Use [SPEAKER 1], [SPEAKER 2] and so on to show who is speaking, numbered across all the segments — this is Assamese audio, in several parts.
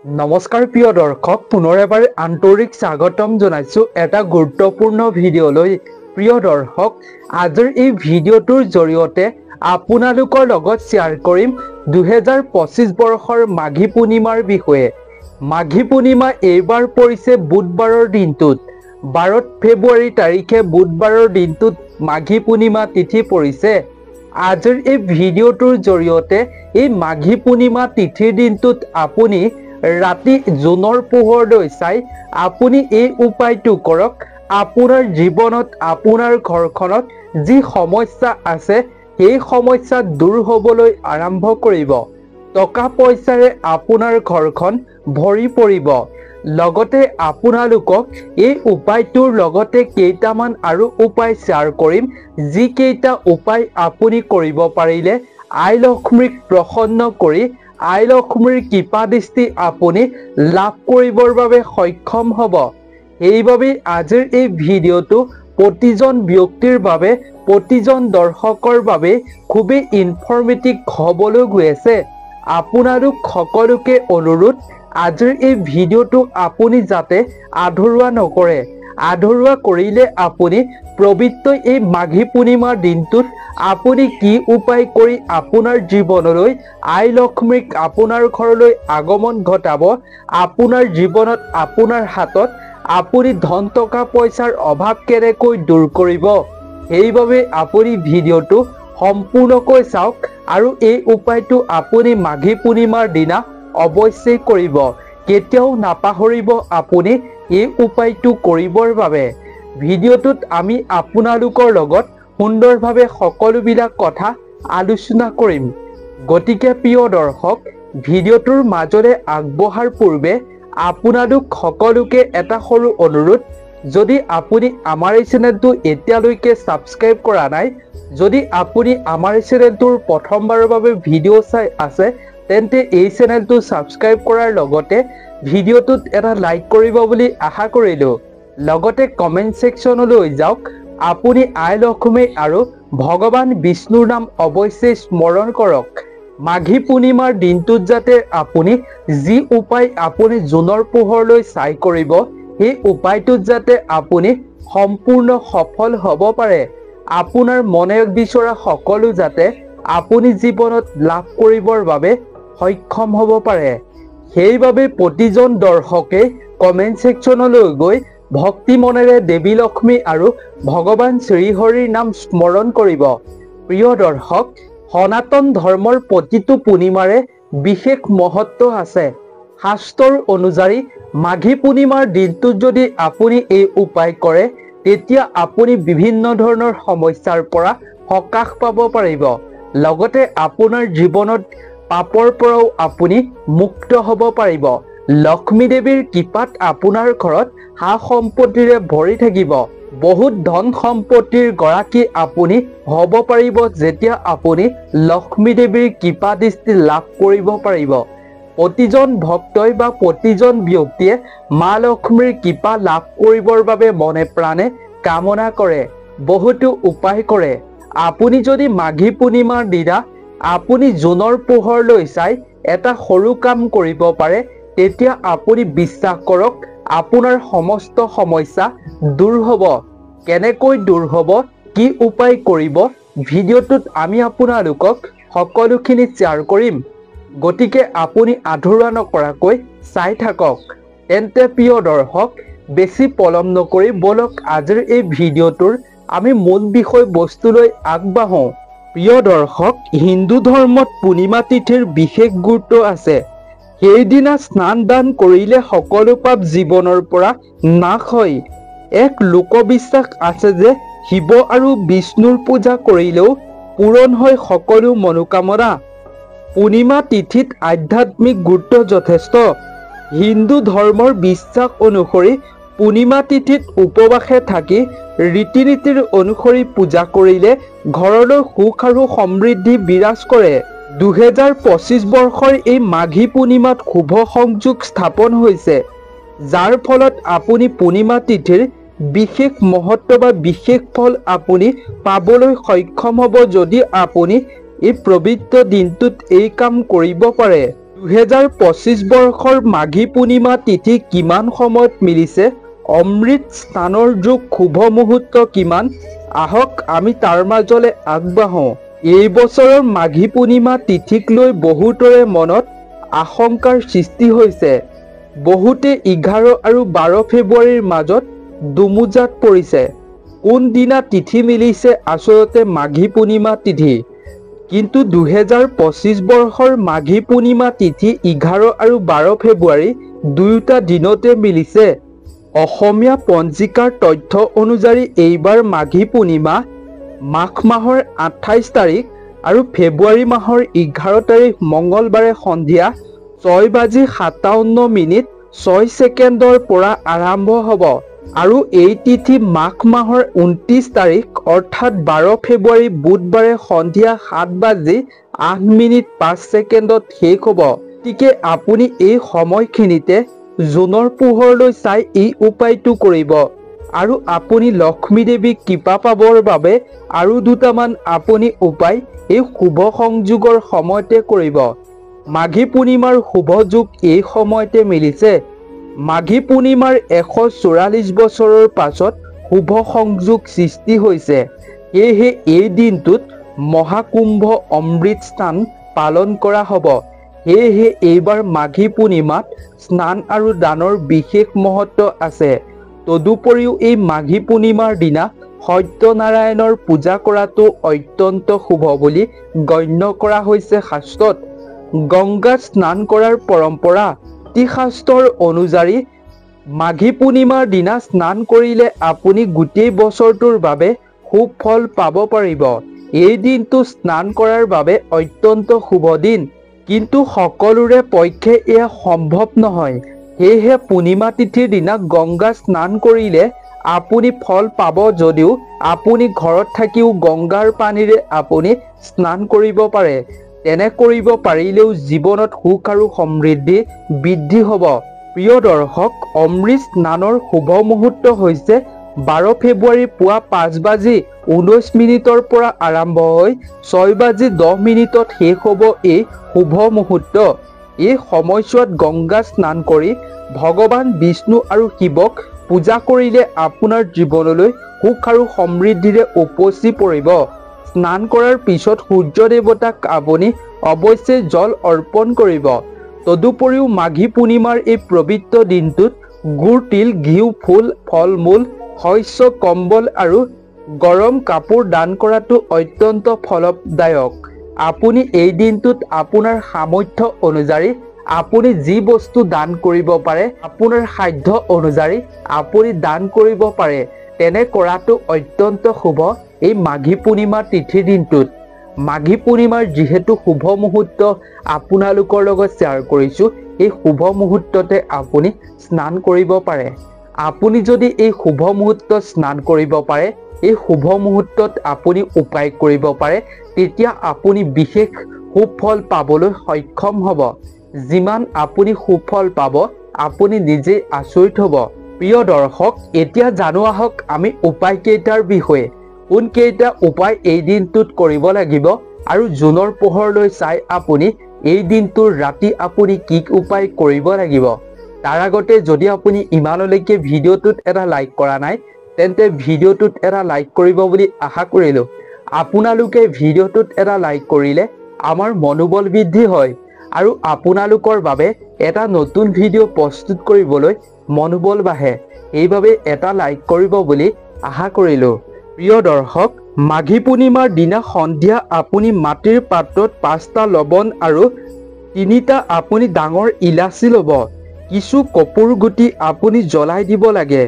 [SPEAKER 1] नमस्कार प्रिय दर्शक पुनर एबार आंतरिक स्वागतम जनाइছো এটা গুৰুত্বপূৰ্ণ ভিডিঅ'লৈ। প্ৰিয় দৰ্শক, আজিৰ এই ভিডিঅ'টোৰ জৰিয়তে আপোনালোকৰ লগত শ্বেয়াৰ কৰিম 2025 বৰ্ষৰ মাঘী পূৰ্ণিমাৰ বিষয়ে। মাঘী পূৰ্ণিমা এইবাৰ পৰিছে বুধবাৰৰ দিনটোত। 12 ফেব্ৰুৱাৰী তাৰিখে বুধবাৰৰ দিনটোত মাঘী পূৰ্ণিমা তিথি পৰিছে। আজিৰ এই ভিডিঅ'টোৰ জৰিয়তে এই মাঘী পূৰ্ণিমা তিথিৰ দিনটোত আপুনি ৰাতি জোনৰ পোহৰলৈ চাই আপুনি এই উপায়টো কৰক। আপোনাৰ জীৱনত আপোনাৰ ঘৰখনত যি সমস্যা আছে সেই সমস্যা দূৰ হ'বলৈ আৰম্ভ কৰিব। টকা পইচাৰে আপোনাৰ ঘৰখন ভৰি পৰিব। লগতে আপোনালোকক এই উপায়টোৰ লগতে কেইটামান আৰু উপায় শ্বেয়াৰ কৰিম, যি কেইটা উপায় আপুনি কৰিব পাৰিলে আই লক্ষ্মীক প্ৰসন্ন কৰি আই লক্ষ্মীৰ কৃপা দৃষ্টি আপুনি লাভ কৰিবৰ বাবে সক্ষম হ'ব। এইবাবে আজিৰ এই ভিডিঅ'টো প্ৰতিজন ব্যক্তিৰ বাবে, প্ৰতিজন দৰ্শকৰ বাবে খুবেই ইনফৰ্মেটিভ হ'বলৈ গৈ আছে। আপোনালোক সকলোকে অনুৰোধ, আজিৰ এই ভিডিঅ'টো আপুনি যাতে আধৰুৱা নকৰে। আধৰুৱা কৰিলে আপুনি পবিত্ৰ এই মাঘী পূৰ্ণিমাৰ দিনটোত আপুনি কি উপায় কৰি আপোনাৰ জীৱনলৈ আই লক্ষ্মীক আপোনাৰ ঘৰলৈ আগমন ঘটাব, আপোনাৰ জীৱনত আপোনাৰ হাতত আপুনি ধন টকা পইচাৰ অভাৱ কেনেকৈ দূৰ কৰিব, সেইবাবে আপুনি ভিডিঅ'টো সম্পূৰ্ণকৈ চাওক আৰু এই উপায়টো আপুনি মাঘী পূৰ্ণিমাৰ দিনা অৱশ্যেই কৰিব। কেতিয়াও নাপাহৰিব আপুনি এই উপায়টো কৰিবৰ বাবে। ভিডিঅ'টোত আমি আপোনালোকৰ লগত সুন্দৰভাৱে সকলোবিলাক কথা আলোচনা কৰিম। গতিকে প্ৰিয় দৰ্শক, ভিডিঅ'টোৰ মাজৰে আগবঢ়াৰ পূৰ্বে আপোনালোক সকলোকে এটা সৰু অনুৰোধ, যদি আপুনি আমাৰ এই চেনেলটো এতিয়ালৈকে ছাবস্ক্ৰাইব কৰা নাই, যদি আপুনি আমাৰ এই চেনেলটোৰ প্ৰথমবাৰৰ বাবে ভিডিঅ' চাই আছে, তেন্তে এই চেনেলটো ছাবস্ক্ৰাইব কৰাৰ লগতে ভিডিঅ'টোত এটা লাইক কৰিব বুলি আশা কৰিলোঁ। লগতে কমেণ্ট ছেকশ্যনলৈ যাওক। আপুনি আই লক্ষ্মী আৰু ভগৱান বিষ্ণুৰ নাম অৱশ্যেই স্মৰণ কৰক। মাঘী পূৰ্ণিমাৰ দিনটোত যাতে আপুনি যি উপায় আপুনি জোনৰ পোহৰলৈ চাই কৰিব, সেই উপায়টোত যাতে আপুনি সম্পূৰ্ণ সফল হ'ব পাৰে। আপোনাৰ মনে বিচৰা সকলো যাতে আপুনি জীৱনত লাভ কৰিবৰ বাবে সক্ষম হ'ব পাৰে। সেইবাবে প্ৰতিজন দৰ্শকে কমেণ্ট ছেকশ্যনলৈ গৈ ভক্তি মনেৰে দেৱী লক্ষ্মী আৰু ভগৱান শ্ৰীহৰিৰ নাম স্মৰণ কৰিব। প্ৰিয় দৰ্শক, সনাতন ধৰ্মৰ প্ৰতিটো পূৰ্ণিমাৰে বিশেষ মহত্ব আছে। শাস্ত্ৰৰ অনুযায়ী মাঘী পূৰ্ণিমাৰ দিনটোত যদি আপুনি এই উপায় কৰে, তেতিয়া আপুনি বিভিন্ন ধৰণৰ সমস্যাৰ পৰা সকাহ পাব পাৰিব। লগতে আপোনাৰ জীৱনত পাপৰ পৰাও আপুনি মুক্ত হ'ব পাৰিব। লক্ষ্মী দেৱীৰ কৃপাত আপোনাৰ ঘৰত সা সম্পত্তিৰে ভৰি থাকিব। বহুত ধন সম্পত্তিৰ গৰাকী আপুনি হ'ব পাৰিব যেতিয়া আপুনি লক্ষ্মী দেৱীৰ কৃপা দৃষ্টি লাভ কৰিব পাৰিব। প্ৰতিজন ভক্তই বা প্ৰতিজন ব্যক্তিয়ে মা লক্ষ্মীৰ কৃপা লাভ কৰিবৰ বাবে মনে প্ৰাণে কামনা কৰে, বহুতো উপায় কৰে। আপুনি যদি মাঘী পূৰ্ণিমাৰ দিনা আপুনি জোনৰ পোহৰলৈ চাই এটা সৰু কাম কৰিব পাৰে, তেতিয়া আপুনি বিশ্বাস কৰক আপোনাৰ সমস্ত সমস্যা দূৰ হ'ব। কেনেকৈ দূৰ হ'ব, কি উপায় কৰিব, ভিডিঅ'টোত আমি আপোনালোকক সকলোখিনি শ্বেয়াৰ কৰিম। গতিকে আপুনি আধৰুৱা নকৰাকৈ চাই থাকক। তেন্তে প্ৰিয় দৰ্শক, বেছি পলম নকৰি বলক আজিৰ এই ভিডিঅ'টোৰ আমি মূল বিষয়বস্তুলৈ আগবাঢ়োঁ। প্ৰিয় দৰ্শক, হিন্দু ধৰ্মত পূৰ্ণিমা তিথিৰ বিশেষ গুৰুত্ব আছে। সেইদিনা স্নান দান কৰিলে সকলো পাপ জীৱনৰ পৰা নাশ হয়। এক লোকবিশ্বাস আছে যে শিৱ আৰু বিষ্ণুৰ পূজা কৰিলেও পূৰণ হয় সকলো মনোকামনা। পূৰ্ণিমা তিথিত আধ্যাত্মিক গুৰুত্ব যথেষ্ট। হিন্দু ধৰ্মৰ বিশ্বাস অনুসৰি পূৰ্ণিমা তিথিত উপবাসে থাকি ৰীতি নীতিৰ অনুসৰি পূজা কৰিলে ঘৰলৈ সুখ আৰু সমৃদ্ধি বিৰাজ কৰে। 2025 বৰ্ষৰ এই মাঘী পূৰ্ণিমাত শুভ সংযোগ স্থাপন হৈছে, যাৰ ফলত আপুনি পূৰ্ণিমা তিথিৰ বিশেষ মহত্ব বা বিশেষ ফল আপুনি পাবলৈ সক্ষম হ'ব যদি আপুনি এই পবিত্ৰ দিনটোত এই কাম কৰিব পাৰে। 2025 বৰ্ষৰ মাঘী পূৰ্ণিমা তিথি কিমান সময়ত মিলিছে? অমৃত স্নানৰ যোগ শুভ মুহূৰ্ত কিমান? আহক আমি তাৰ মাজলৈ আগবাঢ়ো। এই বছৰৰ মাঘী পূৰ্ণিমা তিথিক লৈ বহুতৰে মনত আশংকাৰ সৃষ্টি হৈছে। বহুতে 11 আৰু 12 ফেব্ৰুৱাৰীৰ মাজত দুমোজাত পৰিছে। কোনদিনা তিথি মিলিছে আচলতে মাঘী পূৰ্ণিমা তিথি? কিন্তু 2025 বৰ্ষৰ মাঘী পূৰ্ণিমা তিথি 11 আৰু 12 ফেব্ৰুৱাৰী দুয়োটা দিনতে মিলিছে। অসমীয়া পঞ্জিকাৰ তথ্য অনুযায়ী এইবাৰ মাঘী পূৰ্ণিমা মাঘ মাহৰ 28 তাৰিখ আৰু ফেব্ৰুৱাৰী মাহৰ 11 তাৰিখ মঙলবাৰে সন্ধিয়া 6:57:06 পৰা আৰম্ভ হ'ব আৰু এই তিথি মাঘ মাহৰ 29 তাৰিখ অৰ্থাৎ 12 ফেব্ৰুৱাৰী বুধবাৰে সন্ধিয়া 7:08:05 শেষ হ'ব। গতিকে আপুনি এই সময়খিনিতে জোনৰ পোহৰলৈ চাই এই উপায়টো কৰিব আৰু আপুনি লক্ষ্মী দেৱীক কৃপা পাবৰ বাবে আৰু দুটামান আপুনি উপায় এই শুভ সংযোগৰ সময়তে কৰিব। মাঘী পূৰ্ণিমাৰ শুভ যোগ এই সময়তে মিলিছে। মাঘী পূৰ্ণিমাৰ 144 বছৰৰ পাছত শুভ সংযোগ সৃষ্টি হৈছে। সেয়েহে এই দিনটোত মহাকুম্ভ অমৃত স্নান পালন কৰা হ'ব। সেয়েহে এইবাৰ মাঘী পূৰ্ণিমাত স্নান আৰু দানৰ বিশেষ মহত্ব আছে। তদুপৰিও এই মাঘী পূৰ্ণিমাৰ দিনা সত্যনাৰায়ণৰ পূজা কৰাটো অত্যন্ত শুভ বুলি গণ্য কৰা হৈছে শাস্ত্ৰত। গংগাত স্নান কৰাৰ পৰম্পৰা। জ্যোতিষশাস্ত্ৰৰ অনুযায়ী মাঘী পূৰ্ণিমাৰ দিনা স্নান কৰিলে আপুনি গোটেই বছৰটোৰ বাবে শুভ ফল পাব পাৰিব। এই দিনটো স্নান কৰাৰ বাবে অত্যন্ত শুভ দিন, কিন্তু সকলোৰে পক্ষে এয়া সম্ভৱ নহয়। সেয়েহে পূৰ্ণিমা তিথিৰ দিনা গংগা স্নান কৰিলে আপুনি ফল পাব যদিও আপুনি ঘৰত থাকিও গংগাৰ পানীৰে আপুনি স্নান কৰিব পাৰে। তেনে কৰিব পাৰিলেও জীৱনত সুখ আৰু সমৃদ্ধি বৃদ্ধি হ'ব। প্ৰিয় দৰ্শক, অমৃত স্নানৰ শুভ মুহূৰ্ত হৈছে 12 ফেব্ৰুৱাৰী পুৱা 5:19 পৰা আৰম্ভ হৈ 6:10 শেষ হ'ব এই শুভ মুহূৰ্ত। এই সময়ছোৱাত গংগা স্নান কৰি ভগৱান বিষ্ণু আৰু শিৱক পূজা কৰিলে আপোনাৰ জীৱনলৈ সুখ আৰু সমৃদ্ধিৰে উপচি পৰিব। স্নান কৰাৰ পিছত সূৰ্য দেৱতাক আপুনি অৱশ্যেই জল অৰ্পণ কৰিব। তদুপৰিও মাঘী পূৰ্ণিমাৰ এই পবিত্ৰ দিনটোত গুড়, তিল, ঘিউ, ফুল, ফল মূল, শস্য, কম্বল আৰু গৰম কাপোৰ দান কৰাটো অত্যন্ত ফলদায়ক। আপুনি এই দিনটোত আপোনাৰ সামৰ্থ্য অনুযায়ী আপুনি যি বস্তু দান কৰিব পাৰে, আপোনাৰ সাধ্য অনুযায়ী আপুনি দান কৰিব পাৰে। তেনে কৰাটো অত্যন্ত শুভ এই মাঘী পূৰ্ণিমা তিথিৰ দিনটোত। মাঘী পূৰ্ণিমাৰ যিহেতু শুভ মুহূৰ্ত আপোনালোকৰ লগত শ্বেয়াৰ কৰিছোঁ, এই শুভ মুহূৰ্ততে আপুনি স্নান কৰিব পাৰে। আপুনি যদি এই শুভ মুহূৰ্তত স্নান কৰিব পাৰে, এই শুভ মুহূৰ্তত আপুনি উপায় কৰিব পাৰে, তেতিয়া আপুনি বিশেষ সুফল পাবলৈ সক্ষম হ'ব। যিমান আপুনি সুফল পাব আপুনি নিজেই আচৰিত হ'ব। প্ৰিয় দৰ্শক, এতিয়া জানো আহক আমি উপায় কেইটাৰ বিষয়ে। কোনকেইটা উপায় এই দিনটোত কৰিব লাগিব আৰু জোনৰ পোহৰলৈ চাই আপুনি এই দিনটোৰ ৰাতি আপুনি কি উপায় কৰিব লাগিব। তাৰ আগতে যদি আপুনি ইমানলৈকে ভিডিঅ'টোত এটা লাইক কৰা নাই, তেন্তে ভিডিঅ'টোত এটা লাইক কৰিব বুলি আশা কৰিলোঁ। আপোনালোকে ভিডিঅ'টোত এটা লাইক কৰিলে আমাৰ মনোবল বৃদ্ধি হয় আৰু আপোনালোকৰ বাবে এটা নতুন ভিডিঅ' প্ৰস্তুত কৰিবলৈ মনোবল বাঢ়ে। এইবাবে এটা লাইক কৰিব বুলি আশা কৰিলোঁ। প্ৰিয় দৰ্শক, মাঘী পূৰ্ণিমাৰ দিনা সন্ধিয়া আপুনি মাটিৰ পাত্ৰত 5টা লৱণ আৰু 3টা আপুনি ডাঙৰ ইলাচি ল'ব। কিছু কপূৰ গুটি আপুনি জ্বলাই দিব লাগে।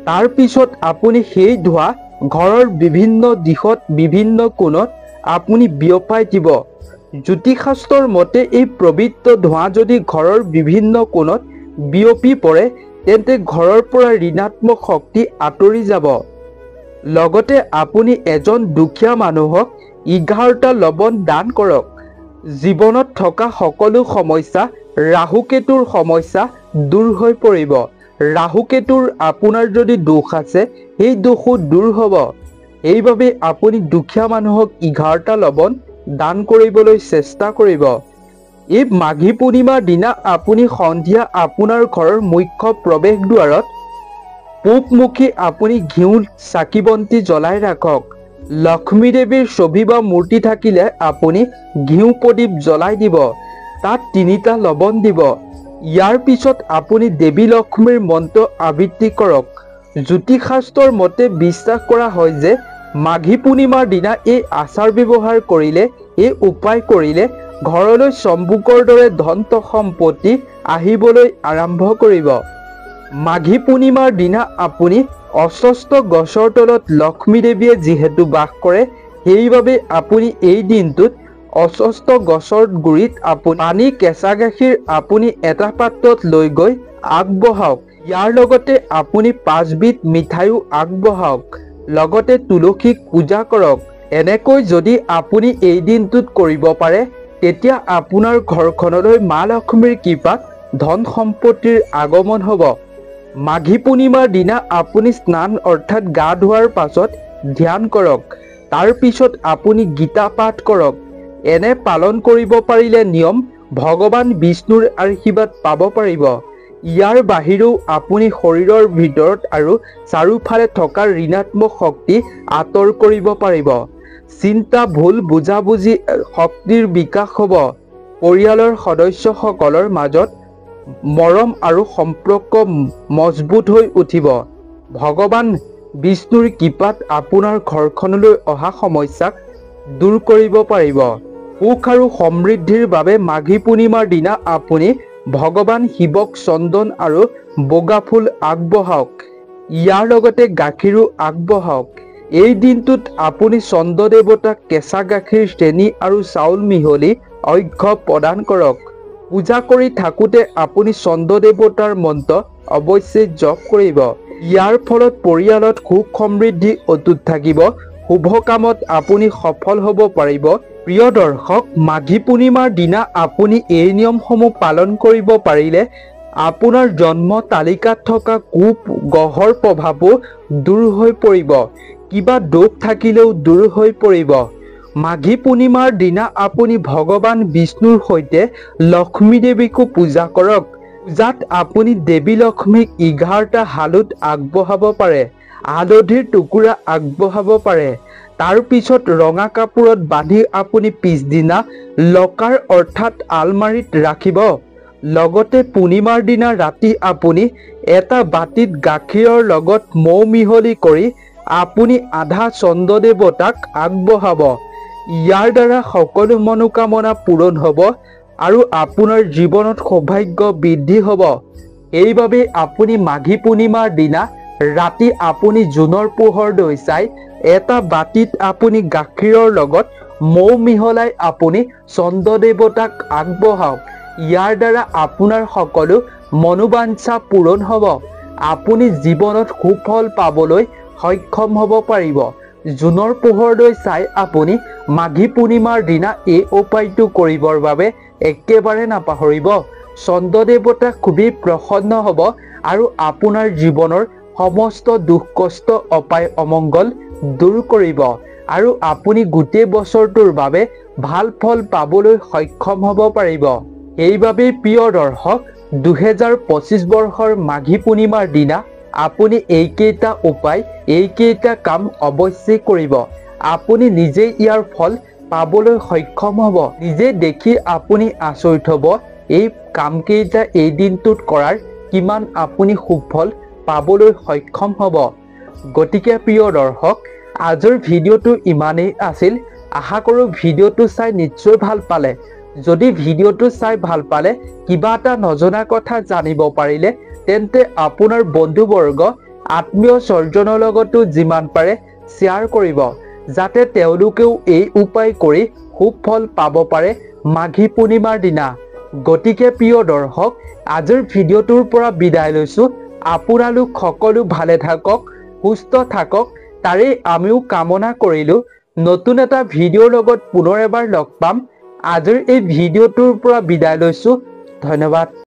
[SPEAKER 1] তাৰ পিছত আপুনি সেই ধোঁৱা ঘৰৰ বিভিন্ন দিশত বিভিন্ন কোণত আপুনি বিয়পাই দিব। জ্যোতিষশাস্ত্ৰৰ মতে এই পবিত্ৰ ধোঁৱা যদি ঘৰৰ বিভিন্ন কোণত বিয়পি পৰে, তেন্তে ঘৰৰ পৰা ঋণাত্মক শক্তি আঁতৰি যাব। লগতে আপুনি এজন দুখীয়া মানুহক 11টা লৱণ দান কৰক। জীৱনত থকা সকলো সমস্যা, ৰাহুকেতুৰ সমস্যা দূৰ হৈ পৰিব। ৰাহুকেতুৰ আপোনাৰ যদি দোষ আছে, সেই দোষো দূৰ হ'ব। এইবাবে আপুনি দুখীয়া মানুহক 11টা লৱণ দান কৰিবলৈ চেষ্টা কৰিব। এই মাঘী পূৰ্ণিমাৰ দিনা আপুনি সন্ধিয়া আপোনাৰ ঘৰৰ মুখ্য প্ৰৱেশ দুৱাৰত পূবমুখী আপুনি ঘিউ চাকি বন্তি জ্বলাই ৰাখক। লক্ষ্মী দেৱীৰ ছবি বা মূৰ্তি থাকিলে আপুনি ঘিউ প্ৰদীপ জ্বলাই দিব। তাত 3টা লৱণ দিব। ইয়াৰ পিছত আপুনি দেৱী লক্ষ্মীৰ মন্ত্ৰ আবৃত্তি কৰক। জ্যোতিষশাস্ত্ৰৰ মতে বিশ্বাস কৰা হয় যে মাঘী পূৰ্ণিমাৰ দিনা এই আচাৰ ব্যৱহাৰ কৰিলে, এই উপায় কৰিলে ঘৰলৈ চম্বুকৰ দৰে ধন সম্পত্তি আহিবলৈ আৰম্ভ কৰিব। মাঘী পূৰ্ণিমাৰ দিনা আপুনি অশ্বস্থ গছৰ তলত লক্ষ্মী দেৱীয়ে যিহেতু বাস কৰে, সেইবাবে আপুনি এই দিনটোত অশ্বস্থ গছৰ গুৰিত আপুনি পানী কেঁচা গাখীৰ আপুনি এটা পাত্ৰত লৈ গৈ আগবঢ়াওক। ইয়াৰ লগতে আপুনি 5 বিধ মিঠাইও আগবঢ়াওক। লগতে তুলসীক পূজা কৰক। এনেকৈ যদি আপুনি এই দিনটোত কৰিব পাৰে, তেতিয়া আপোনাৰ ঘৰখনলৈ মা লক্ষ্মীৰ কৃপাত ধন সম্পত্তিৰ আগমন হ'ব। মাঘী পূৰ্ণিমাৰ দিনা আপুনি স্নান অৰ্থাৎ গা ধোৱাৰ পাছত ধ্যান কৰক। তাৰ পিছত আপুনি গীতা পাঠ কৰক। এনে পালন কৰিব পাৰিলে নিয়ম ভগৱান বিষ্ণুৰ আশীৰ্বাদ পাব পাৰিব। ইয়াৰ বাহিৰেও আপুনি শৰীৰৰ ভিতৰত আৰু চাৰিওফালে থকা ঋণাত্মক শক্তি আঁতৰ কৰিব পাৰিব। চিন্তা, ভুল বুজাবুজি শক্তিৰ বিকাশ হ'ব। পৰিয়ালৰ সদস্যসকলৰ মাজত মৰম আৰু সম্পৰ্ক মজবুত হৈ উঠিব। ভগৱান বিষ্ণুৰ কৃপাত আপোনাৰ ঘৰখনলৈ অহা সমস্যাক দূৰ কৰিব পাৰিব। সুখ আৰু সমৃদ্ধিৰ বাবে মাঘী পূৰ্ণিমাৰ দিনা আপুনি ভগৱান শিৱক চন্দন আৰু বগা ফুল আগবঢ়াওক। ইয়াৰ লগতে গাখীৰো আগবঢ়াওক। এই দিনটোত আপুনি চন্দ্ৰ দেৱতাক কেঁচা গাখীৰ, চেনি আৰু চাউল মিহলি অৰ্ঘ্য প্ৰদান কৰক। পূজা কৰি থাকোঁতে আপুনি চন্দ্ৰ দেৱতাৰ মন্ত্ৰ অৱশ্যেই জপ কৰিব। ইয়াৰ ফলত পৰিয়ালত সুখ সমৃদ্ধি অটুট থাকিব। শুভ কামত আপুনি সফল হ'ব পাৰিব। প্ৰিয় দৰ্শক, মাঘী পূৰ্ণিমাৰ দিনা আপুনি এই নিয়মসমূহ পালন কৰিব পাৰিলে আপোনাৰ জন্ম তালিকাত থকা কুগ্ৰহৰ প্ৰভাৱো দূৰ হৈ পৰিব। কিবা দোষ থাকিলেও দূৰ হৈ পৰিব। মাঘী পূৰ্ণিমাৰ দিনা আপুনি ভগৱান বিষ্ণুৰ সৈতে লক্ষ্মী দেৱীকো পূজা কৰক। পূজাত আপুনি দেৱী লক্ষ্মীক 11টা হালুধ আগবঢ়াব পাৰে। হালধিৰ টুকুৰা আগবঢ়াব পাৰে। তাৰ পিছত ৰঙা কাপোৰত বান্ধি আপুনি পিছদিনা লকাৰ অৰ্থাৎ আলমাৰীত ৰাখিব। লগতে পূৰ্ণিমাৰ দিনা ৰাতি আপুনি এটা বাটিত গাখীৰৰ লগত মৌ মিহলি কৰি আপুনি আধা চন্দ্ৰ দেৱতাক আগবঢ়াব। ইয়াৰ দ্বাৰা সকলো মনোকামনা পূৰণ হ'ব আৰু আপোনাৰ জীৱনত সৌভাগ্য বৃদ্ধি হ'ব। সেইবাবে আপুনি মাঘী পূৰ্ণিমাৰ দিনা ৰাতি আপুনি জোনৰ পোহৰ লৈ চাই এটা বাটিত আপুনি গাখীৰৰ লগত মৌ মিহলাই আপুনি চন্দ্ৰ দেৱতাক আগবঢ়াওক। ইয়াৰ দ্বাৰা আপোনাৰ সকলো মনোবাঞ্ছা পূৰণ হ'ব। আপুনি জীৱনত সুফল পাবলৈ সক্ষম হ'ব পাৰিব। জোনৰ পোহৰলৈ চাই আপুনি মাঘী পূৰ্ণিমাৰ দিনা এই উপায়টো কৰিবৰ বাবে একেবাৰে নাপাহৰিব। চন্দ্ৰ দেৱতা খুবেই প্ৰসন্ন হ'ব আৰু আপোনাৰ জীৱনৰ সমস্ত দুখ কষ্ট অপায় অমংগল দূৰ কৰিব আৰু আপুনি গোটেই বছৰটোৰ বাবে ভাল ফল পাবলৈ সক্ষম হ'ব পাৰিব। সেইবাবে প্ৰিয় দৰ্শক, 2025 বৰ্ষৰ মাঘী পূৰ্ণিমাৰ দিনা আপুনি এইকেইটা উপায়, এইকেইটা কাম অৱশ্যেই কৰিব। আপুনি নিজেই ইয়াৰ ফল পাবলৈ সক্ষম হ'ব। নিজে দেখি আপুনি আচৰিত হ'ব এই কামকেইটা এই দিনটোত কৰাৰ কিমান আপুনি সুফল পাবলৈ সক্ষম হ'ব। গতিকে প্ৰিয় দৰ্শক, আজিৰ ভিডিঅ'টো ইমানেই আছিল। আশা কৰোঁ ভিডিঅ'টো চাই নিশ্চয় ভাল পালে। যদি ভিডিঅ'টো চাই ভাল পালে, কিবা এটা নজনা কথা জানিব পাৰিলে, তেন্তে আপোনাৰ বন্ধুবৰ্গ, আত্মীয় স্বজনৰ লগতো যিমান পাৰে শ্বেয়াৰ কৰিব, যাতে তেওঁলোকেও এই উপায় কৰি সুফল পাব পাৰে মাঘী পূৰ্ণিমাৰ দিনা। গতিকে প্ৰিয় দৰ্শক, আজিৰ ভিডিঅ'টোৰ পৰা বিদায় লৈছোঁ। আপোনালোক সকলো ভালে থাকক, সুস্থ থাকক, তাৰেই আমিও কামনা কৰিলোঁ। নতুন এটা ভিডিঅ'ৰ লগত পুনৰ এবাৰ লগ পাম। আজিৰ এই ভিডিঅ'টোৰ পৰা বিদায় লৈছোঁ। ধন্যবাদ।